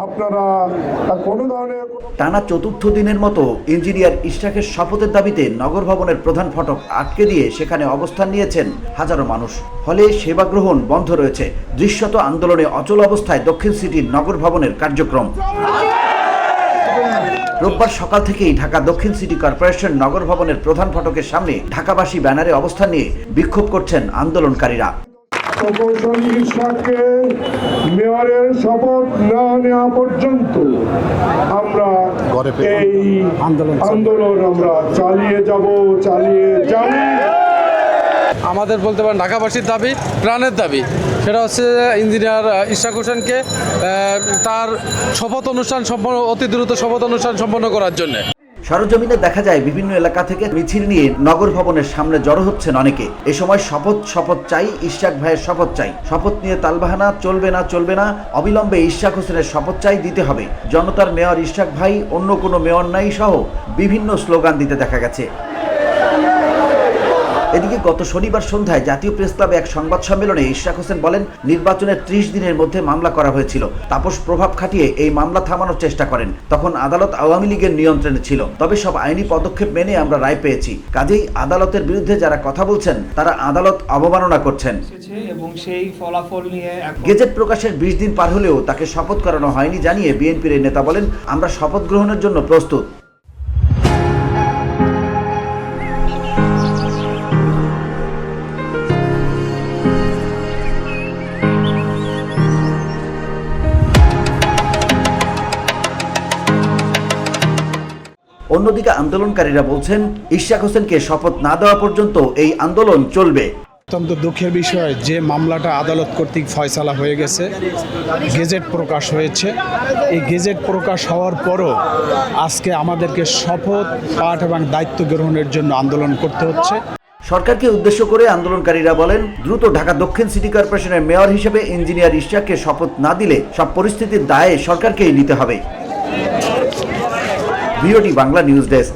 আপনারা কোনো ধরনের টানা চতুর্থ দিনের মতো ইঞ্জিনিয়ার ইশরাকের শপথের দাবিতে নগর ভবনের প্রধান ফটক আটকে দিয়ে সেখানে অবস্থান নিয়েছেন হাজারো মানুষ। ফলে সেবা গ্রহণ বন্ধ রয়েছে। দৃশ্যত আন্দোলনে অচল অবস্থায় দক্ষিণ সিটির নগর ভবনের কার্যক্রম। রোববার সকাল থেকেই ঢাকা দক্ষিণ সিটি কর্পোরেশন নগর ভবনের প্রধান ফটকের সামনে ঢাকাবাসী ব্যানারে অবস্থান নিয়ে বিক্ষোভ করছেন আন্দোলনকারীরা। প্রকৌশলী ইশরাককে মেয়রের শপথ না নেওয়া পর্যন্ত আমরা এই আন্দোলন আমরা চালিয়ে যাব। আমাদের বলতে পারেন ঢাকাবাসীর দাবি, প্রাণের দাবি, সেটা হচ্ছে ইঞ্জিনিয়ার ইশরাক হোসেনকে তার শপথ অনুষ্ঠান অতি দ্রুত শপথ অনুষ্ঠান সম্পন্ন করার জন্য। সরজমিনে দেখা যায় বিভিন্ন এলাকা থেকে মিছিল নিয়ে নগর ভবনের সামনে জড়ো হচ্ছেন অনেকে। এ সময় শপথ চাই, ইশরাক ভাইয়ের শপথ চাই, শপথ নিয়ে তালবাহানা চলবে না, অবিলম্বে ইশরাক হোসেনের শপথ চাই, দিতে হবে। জনতার মেয়র ইশরাক ভাই, অন্য কোনো মেয়র নাই সহ বিভিন্ন স্লোগান দিতে দেখা গেছে। এদিকে গত শনিবার সন্ধ্যায় জাতীয় প্রেস ক্লাবে এক সংবাদ সম্মেলনে ইশরাক হোসেন বলেন, নির্বাচনের 30 দিনের মধ্যে মামলা করা হয়েছিল। তাপস প্রভাব খাটিয়ে এই মামলা থামানোর চেষ্টা করেন। তখন আদালত আওয়ামী লীগের নিয়ন্ত্রণে ছিল। তবে সব আইনি পদক্ষেপ মেনে আমরা রায় পেয়েছি। কাজেই আদালতের বিরুদ্ধে যারা কথা বলছেন তারা আদালত অবমাননা করছেন। এবং সেই ফলাফল নিয়ে গেজেট প্রকাশের 20 দিন পার হলেও তাকে শপথ করানো হয়নি জানিয়ে বিএনপির এই নেতা বলেন, আমরা শপথ গ্রহণের জন্য প্রস্তুত। অন্যদিকে আন্দোলনকারীরা বলছেন, ইশরাক হোসেনকে শপথ না দেওয়া পর্যন্ত এই আন্দোলন চলবে। অত্যন্ত দুঃখের বিষয় যে মামলাটা আদালত কর্তৃক ফয়সালা হয়ে গেছে, গেজেট প্রকাশ হয়েছে। এই গেজেট প্রকাশ হওয়ার পরও আজকে আমাদেরকে শপথ পাঠ এবং দায়িত্ব গ্রহণের জন্য আন্দোলন করতে হচ্ছে। সরকারকে উদ্দেশ্য করে আন্দোলনকারীরা বলেন, দ্রুত ঢাকা দক্ষিণ সিটি কর্পোরেশনের মেয়র হিসেবে ইঞ্জিনিয়ার ইশরাককে শপথ না দিলে সব পরিস্থিতির দায়ে সরকারকেই নিতে হবে। VOD Bangla news desk.